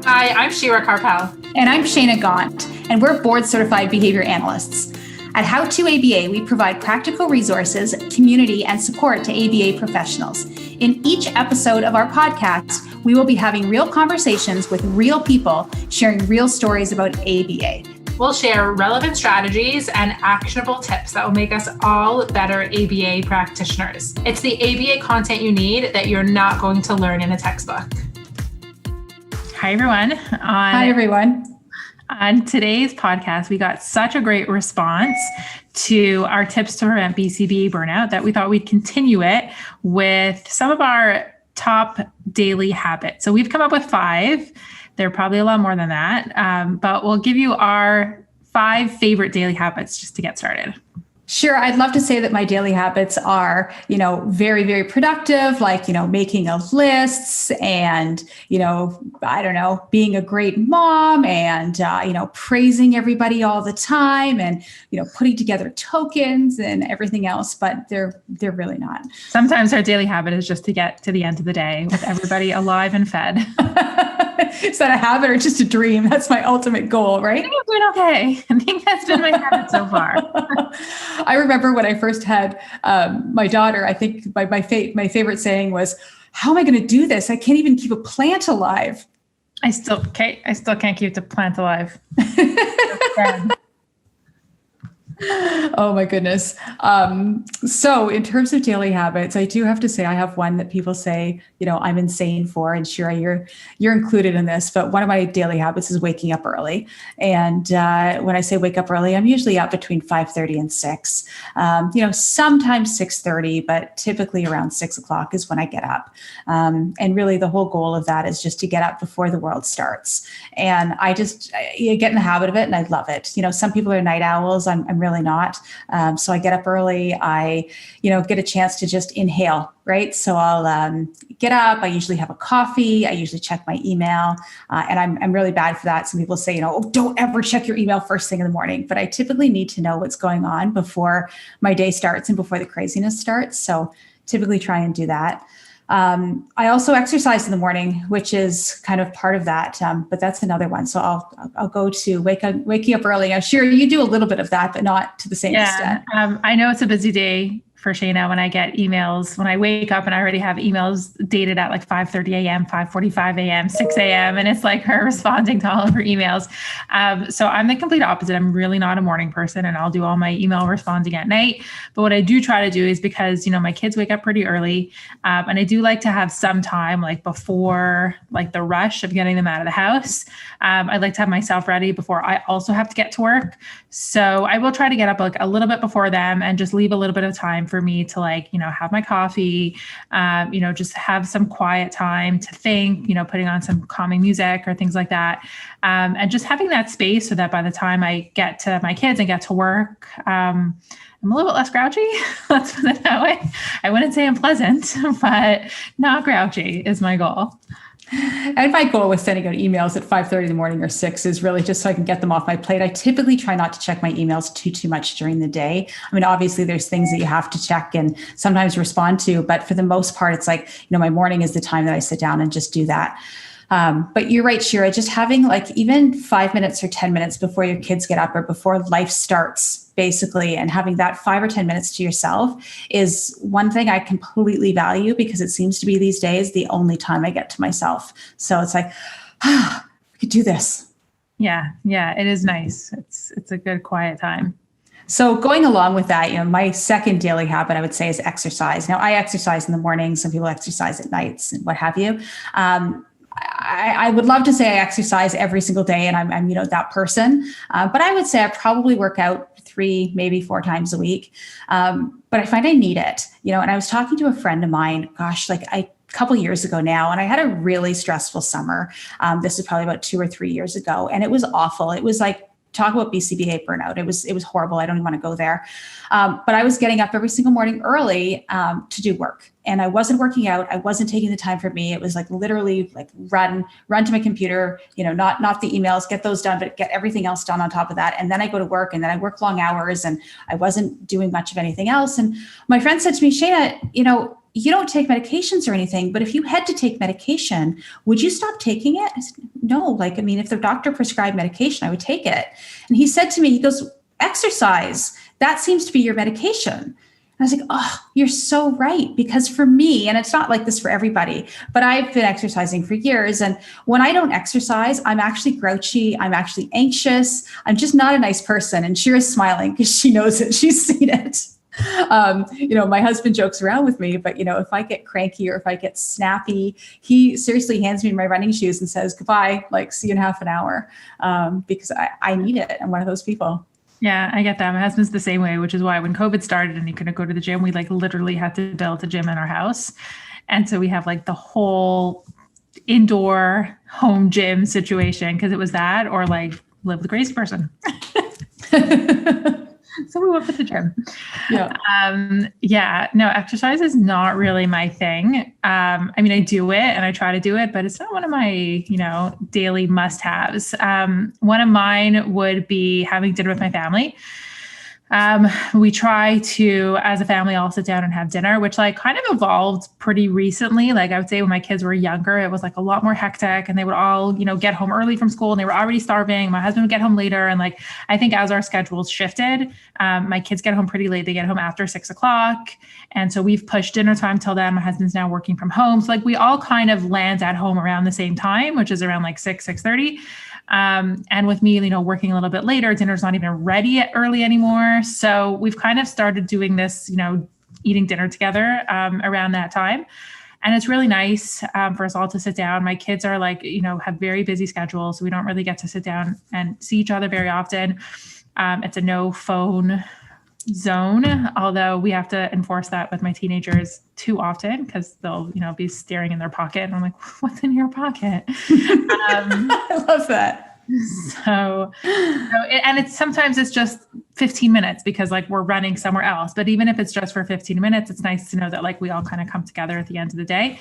Hi, I'm Shira Carpel. And I'm Shayna Gaunt, and we're board-certified behavior analysts. At How to ABA, we provide practical resources, community, and support to ABA professionals. In each episode of our podcast, we will be having real conversations with real people, sharing real stories about ABA. We'll share relevant strategies and actionable tips that will make us all better ABA practitioners. It's the ABA content you need that you're not going to learn in a textbook. Hi, everyone. Hi, everyone. On today's podcast, we got such a great response to our tips to prevent BCBA burnout that we thought we'd continue it with some of our top daily habits. So we've come up with 5. There are probably a lot more than that, but we'll give you our 5 favorite daily habits just to get started. Sure. I'd love to say that my daily habits are, very, very productive, like, making of lists and, being a great mom and, praising everybody all the time and, putting together tokens and everything else, but they're really not. Sometimes our daily habit is just to get to the end of the day with everybody alive and fed. Is that a habit or just a dream? That's my ultimate goal, right? I think I'm doing okay. I think that's been my habit so far. I remember when I first had my daughter, I think my favorite saying was, how am I going to do this? I can't even keep a plant alive. I still can't keep the plant alive. Oh my goodness. So in terms of daily habits, I do have to say I have one that people say, I'm insane for, and Shira, you're included in this, but one of my daily habits is waking up early. And when I say wake up early, I'm usually up between 5:30 and 6. Sometimes 6:30, but typically around 6 o'clock is when I get up. And really the whole goal of that is just to get up before the world starts. And I get in the habit of it and I love it. Some people are night owls. I'm really not. So I get up early. I, get a chance to just inhale, right? So I'll get up. I usually have a coffee. I usually check my email. And I'm really bad for that. Some people say, don't ever check your email first thing in the morning. But I typically need to know what's going on before my day starts and before the craziness starts. So typically try and do that. I also exercise in the morning, which is kind of part of that, but that's another one. So I'll go to waking up early. I'm sure you do a little bit of that, but not to the same extent. I know it's a busy day for Shayna when I get emails, when I wake up and I already have emails dated at like 5:30 a.m., 5:45 a.m., 6 a.m. And it's like her responding to all of her emails. So I'm the complete opposite. I'm really not a morning person and I'll do all my email responding at night. But what I do try to do is because, my kids wake up pretty early and I do like to have some time like before like the rush of getting them out of the house. I'd like to have myself ready before I also have to get to work. So I will try to get up like a little bit before them and just leave a little bit of time for me to have my coffee, just have some quiet time to think, putting on some calming music or things like that. And just having that space so that by the time I get to my kids and get to work, I'm a little bit less grouchy. Let's put it that way. I wouldn't say I'm pleasant, but not grouchy is my goal. And my goal with sending out emails at 5:30 in the morning or 6 is really just so I can get them off my plate. I typically try not to check my emails too much during the day. I mean, obviously there's things that you have to check and sometimes respond to, but for the most part, it's like, my morning is the time that I sit down and just do that. But you're right, Shira, just having like even 5 minutes or 10 minutes before your kids get up or before life starts, basically, and having that 5 or 10 minutes to yourself is one thing I completely value because it seems to be these days the only time I get to myself. So it's like, I could do this. Yeah, it is nice. It's a good quiet time. So going along with that, my second daily habit, I would say, is exercise. Now, I exercise in the morning. Some people exercise at nights and what have you. I would love to say I exercise every single day and I'm that person. But I would say I probably work out 3, maybe 4 times a week. But I find I need it, and I was talking to a friend of mine, a couple years ago now, and I had a really stressful summer. This was probably about 2 or 3 years ago. And it was awful. It was like, talk about BCBA burnout. It was horrible. I don't even want to go there. But I was getting up every single morning early to do work. And I wasn't working out. I wasn't taking the time for me. It was like literally like run to my computer, not the emails, get those done, but get everything else done on top of that. And then I go to work and then I work long hours and I wasn't doing much of anything else. And my friend said to me, Shayna, you don't take medications or anything, but if you had to take medication, would you stop taking it? I said, no, like, I mean, if the doctor prescribed medication, I would take it. And he said to me, he goes, exercise, that seems to be your medication. I was like, oh, you're so right. Because for me, and it's not like this for everybody, but I've been exercising for years. And when I don't exercise, I'm actually grouchy. I'm actually anxious. I'm just not a nice person. And Shira's smiling because she knows it. She's seen it. My husband jokes around with me, but if I get cranky or if I get snappy, he seriously hands me my running shoes and says, goodbye, like see you in half an hour. Because I need it. I'm one of those people. Yeah, I get that. My husband's the same way, which is why when COVID started and he couldn't go to the gym, we like literally had to build a gym in our house. And so we have like the whole indoor home gym situation because it was that or like live with a crazy person. So we went with the gym. Yeah. No, exercise is not really my thing. I mean, I do it and I try to do it, but it's not one of my, daily must-haves. One of mine would be having dinner with my family. We try to, as a family, all sit down and have dinner, which like kind of evolved pretty recently. Like I would say when my kids were younger, it was like a lot more hectic and they would all, get home early from school and they were already starving. My husband would get home later. And like, I think as our schedules shifted, my kids get home pretty late. They get home after 6:00. And so we've pushed dinner time till then. My husband's now working from home. So like we all kind of land at home around the same time, which is around like 6:30. And with me, working a little bit later, dinner's not even ready early anymore. So we've kind of started doing this, eating dinner together, around that time. And it's really nice, for us all to sit down. My kids are like, have very busy schedules. So we don't really get to sit down and see each other very often. It's a no phone zone, although we have to enforce that with my teenagers too often because they'll, be staring in their pocket. And I'm like, what's in your pocket? I love that. So sometimes it's just 15 minutes because like we're running somewhere else. But even if it's just for 15 minutes, it's nice to know that like we all kind of come together at the end of the day.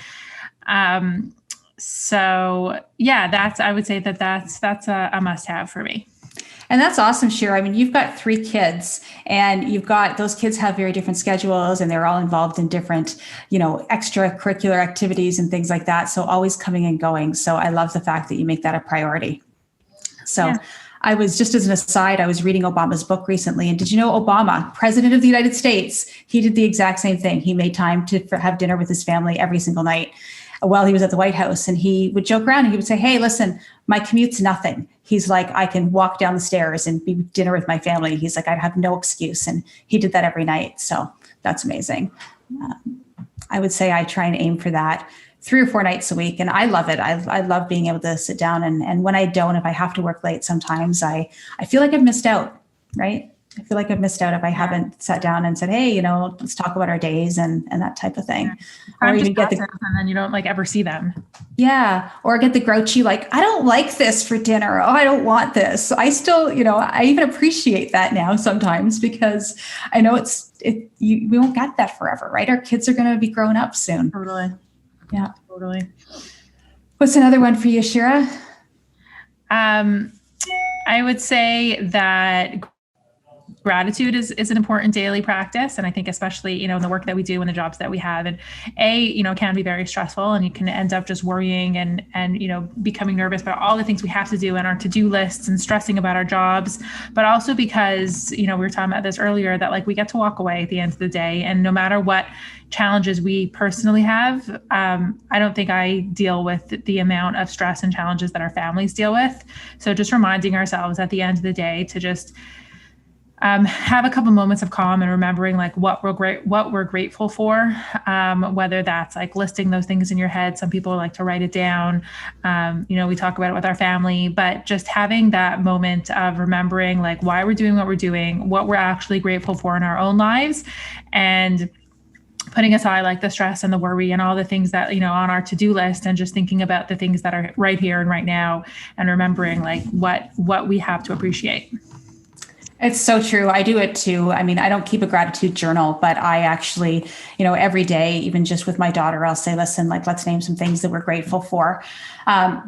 So yeah, I would say that's a must-have for me. And that's awesome, Shira. I mean, you've got 3 kids and those kids have very different schedules and they're all involved in different, extracurricular activities and things like that. So always coming and going. So I love the fact that you make that a priority. So yeah. I was just as an aside, I was reading Obama's book recently. And did you know Obama, President of the United States, he did the exact same thing. He made time to have dinner with his family every single night while he was at the White House. And he would joke around and he would say, hey, listen, my commute's nothing. He's like, I can walk down the stairs and be dinner with my family. He's like, I have no excuse. And he did that every night. So that's amazing. I would say I try and aim for that 3 or 4 nights a week. And I love it. I love being able to sit down. And when I don't, if I have to work late, sometimes I feel like I've missed out, right? I feel like I've missed out if I haven't sat down and said, hey, let's talk about our days and that type of thing. Yeah. Or even get and then you don't like ever see them. Yeah. Or get the grouchy, like, I don't like this for dinner. Oh, I don't want this. I still, I even appreciate that now sometimes because I know we won't get that forever, right? Our kids are going to be grown up soon. Totally. Yeah. Totally. What's another one for you, Shira? I would say that gratitude is an important daily practice. And I think especially, in the work that we do and the jobs that we have and can be very stressful and you can end up just worrying and becoming nervous about all the things we have to do and our to-do lists and stressing about our jobs, but also because, we were talking about this earlier that like we get to walk away at the end of the day and no matter what challenges we personally have, I don't think I deal with the amount of stress and challenges that our families deal with. So just reminding ourselves at the end of the day to just have a couple moments of calm and remembering like what we're grateful for, whether that's like listing those things in your head. Some people like to write it down. We talk about it with our family, but just having that moment of remembering like why we're doing what we're doing, what we're actually grateful for in our own lives, and putting aside like the stress and the worry and all the things that, on our to-do list and just thinking about the things that are right here and right now and remembering like what we have to appreciate. It's so true. I do it too. I mean, I don't keep a gratitude journal, but I actually, every day, even just with my daughter, I'll say, listen, like, let's name some things that we're grateful for.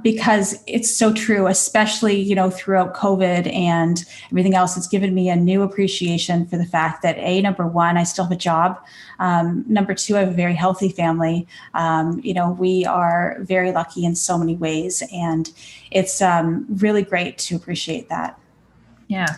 Because it's so true, especially, throughout COVID and everything else, it's given me a new appreciation for the fact that number one, I still have a job. Number two, I have a very healthy family. We are very lucky in so many ways, and it's really great to appreciate that. Yeah.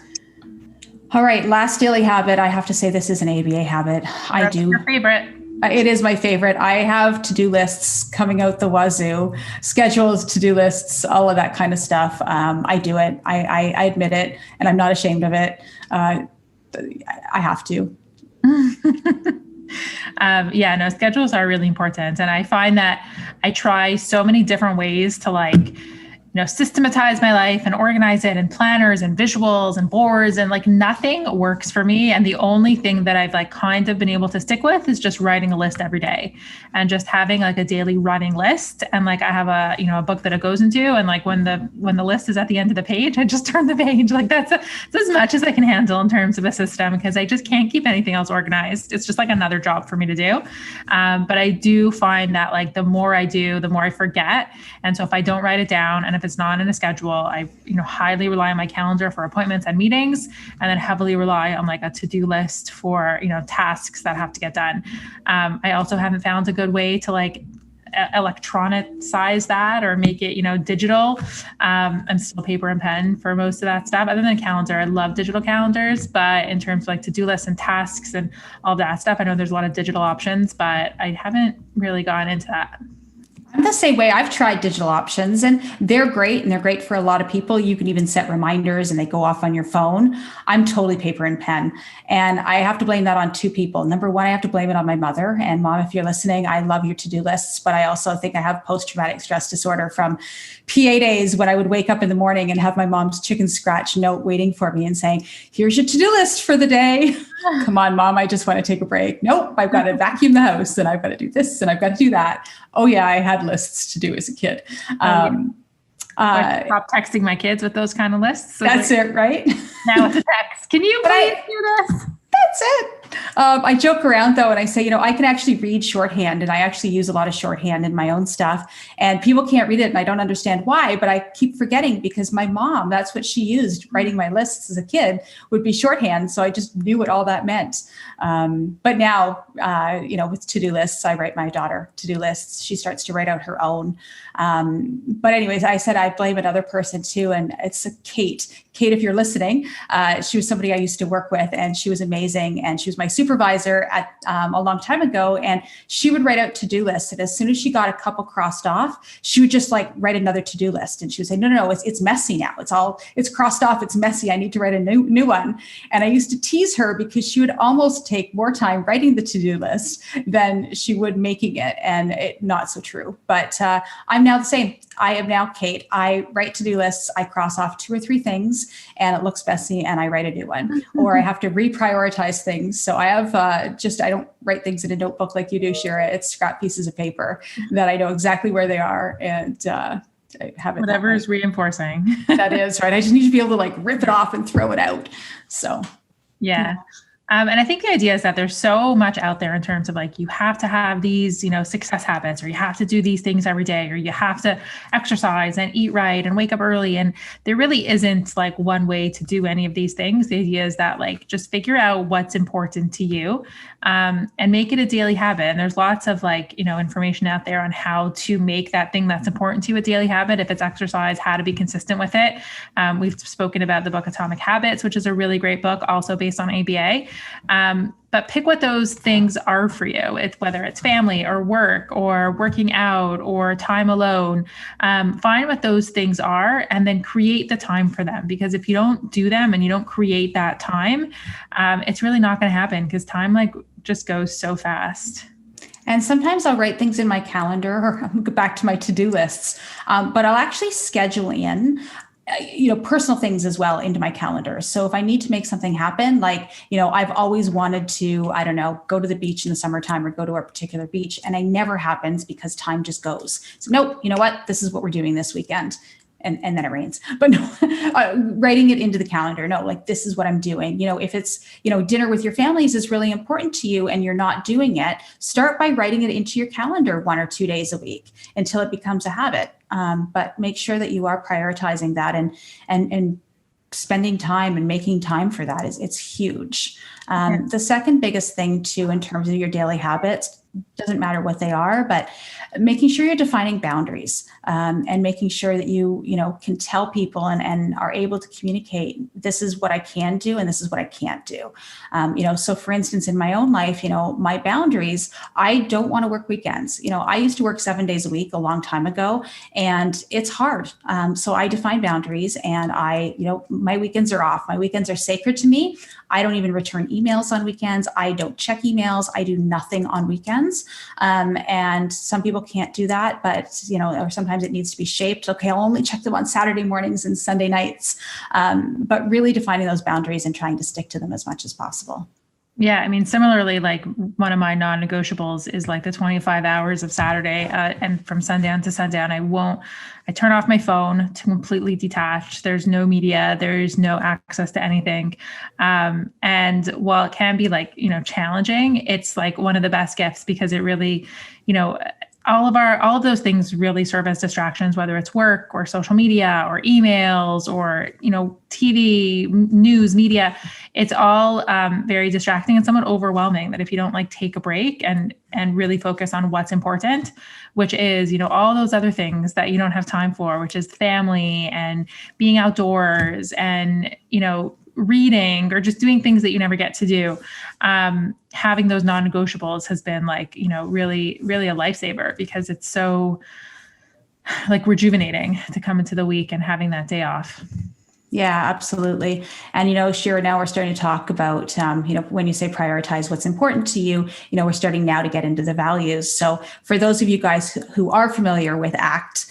All right, last daily habit. I have to say this is an ABA habit. That's your favorite. It is my favorite. I have to-do lists coming out the wazoo, schedules, to-do lists, all of that kind of stuff. I do it. I admit it, and I'm not ashamed of it. I have to. Schedules are really important. And I find that I try so many different ways to systematize my life and organize it, and planners and visuals and boards, and nothing works for me. And the only thing that I've kind of been able to stick with is just writing a list every day, and just having a daily running list. And I have a book that it goes into, and when the list is at the end of the page, I just turn the page. That's as much as I can handle in terms of a system, because I just can't keep anything else organized. It's just another job for me to do. But I do find that the more I do, the more I forget. And so if I don't write it down, and if it's not in a schedule, I highly rely on my calendar for appointments and meetings, and then heavily rely on a to-do list for tasks that have to get done. I also haven't found a good way to electronic size that or make it digital. I'm still paper and pen for most of that stuff. Other than a calendar, I love digital calendars, but in terms of to-do lists and tasks and all that stuff, I know there's a lot of digital options, but I haven't really gone into that. I'm the same way. I've tried digital options, and they're great, and they're great for a lot of people. You can even set reminders and they go off on your phone. I'm totally paper and pen. And I have to blame that on two people. Number one, I have to blame it on my mother. And Mom, if you're listening, I love your to-do lists, but I also think I have post-traumatic stress disorder from PA days when I would wake up in the morning and have my mom's chicken scratch note waiting for me and saying, here's your to-do list for the day. Come on, Mom, I just want to take a break. Nope, I've got to vacuum the house, and I've got to do this, and I've got to do that. Oh yeah, I had lists to do as a kid. Stop texting my kids with those kind of lists. So that's it, right? Now it's a text. Can you please do this? That's it. I joke around though, and I say, I can actually read shorthand, and I actually use a lot of shorthand in my own stuff, and people can't read it, and I don't understand why, but I keep forgetting because my mom, that's what she used writing my lists as a kid, would be shorthand. So I just knew what all that meant. But now, with to-do lists, I write my daughter to-do lists. She starts to write out her own. But anyways, I said I blame another person too, and it's Kate. Kate, if you're listening, she was somebody I used to work with, and she was amazing. And she was my supervisor at a long time ago. And she would write out to-do lists. And as soon as she got a couple crossed off, she would just write another to-do list. And she would say, no, it's messy now. It's crossed off. It's messy. I need to write a new one. And I used to tease her because she would almost take more time writing the to-do list than she would making it. And not so true. But I'm now the same. I am now Kate. I write to-do lists. I cross off 2 or 3 things, and it looks messy, and I write a new one. Or I have to reprioritize things. So I have I don't write things in a notebook like you do, Shira. It's scrap pieces of paper that I know exactly where they are, and I have it. Whatever is reinforcing. That is right. I just need to be able to rip it off and throw it out. So yeah. And I think the idea is that there's so much out there in terms of you have to have these, success habits, or you have to do these things every day, or you have to exercise and eat right and wake up early. And there really isn't one way to do any of these things. The idea is that just figure out what's important to you, and make it a daily habit. And there's lots of information out there on how to make that thing that's important to you a daily habit. If it's exercise, how to be consistent with it. We've spoken about the book Atomic Habits, which is a really great book, also based on ABA. But pick what those things are for you. Whether it's family or work or working out or time alone. Find what those things are, and then create the time for them. Because if you don't do them and you don't create that time, it's really not going to happen, because time just goes so fast. And sometimes I'll write things in my calendar, or go back to my to-do lists, but I'll actually schedule in personal things as well into my calendar. So if I need to make something happen, I've always wanted to, go to the beach in the summertime, or go to a particular beach, and it never happens because time just goes. So nope, you know what? This is what we're doing this weekend. and then it rains, but no, writing it into the calendar. No, like, this is what I'm doing. If it's, dinner with your families is really important to you and you're not doing it, start by writing it into your calendar 1 or 2 days a week until it becomes a habit. But make sure that you are prioritizing that and spending time and making time for that it's huge. The second biggest thing too, in terms of your daily habits, doesn't matter what they are, but making sure you're defining boundaries, and making sure that you can tell people and are able to communicate, this is what I can do and this is what I can't do. So for instance, in my own life, my boundaries, I don't want to work weekends. I used to work 7 days a week a long time ago, and it's hard. So I define boundaries, and my weekends are off. My weekends are sacred to me. I don't even return emails on weekends. I don't check emails. I do nothing on weekends. And some people can't do that, but, or sometimes it needs to be shaped. Okay, I'll only check them on Saturday mornings and Sunday nights. But really defining those boundaries and trying to stick to them as much as possible. Yeah. I mean, similarly, like, one of my non-negotiables is like the 25 hours of Saturday, and from sundown to sundown, I turn off my phone to completely detach. There's no media, there's no access to anything. And while it can be like, challenging, it's like one of the best gifts, because it really, all of those things really serve as distractions, whether it's work or social media or emails or, TV, news, media. It's all very distracting and somewhat overwhelming, that if you don't take a break and really focus on what's important, which is, all those other things that you don't have time for, which is family and being outdoors and, reading or just doing things that you never get to do. Having those non-negotiables has been really, really a lifesaver, because it's so rejuvenating to come into the week and having that day off. Yeah, absolutely. And, Shira, now we're starting to talk about, when you say prioritize what's important to you, we're starting now to get into the values. So for those of you guys who are familiar with ACT,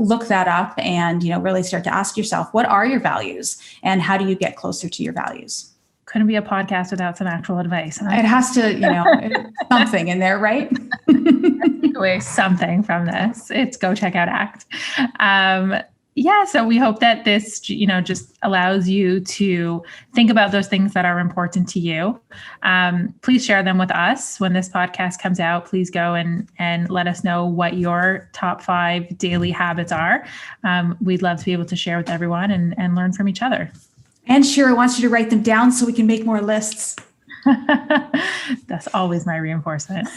look that up and, really start to ask yourself, what are your values and how do you get closer to your values? Couldn't be a podcast without some actual advice. Huh? It has to, something in there, right? Take away something from this. It's go check out ACT. So we hope that this, just allows you to think about those things that are important to you. Please share them with us when this podcast comes out. Please go and let us know what your top 5 daily habits are. We'd love to be able to share with everyone and learn from each other. And Shira wants you to write them down so we can make more lists. That's always my reinforcement.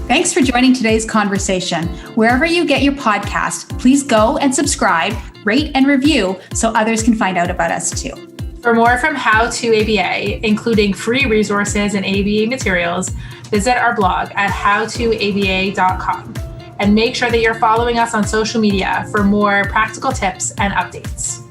Thanks for joining today's conversation. Wherever you get your podcast, please go and subscribe, rate, and review so others can find out about us too. For more from How to ABA, including free resources and ABA materials, visit our blog at howtoaba.com. And make sure that you're following us on social media for more practical tips and updates.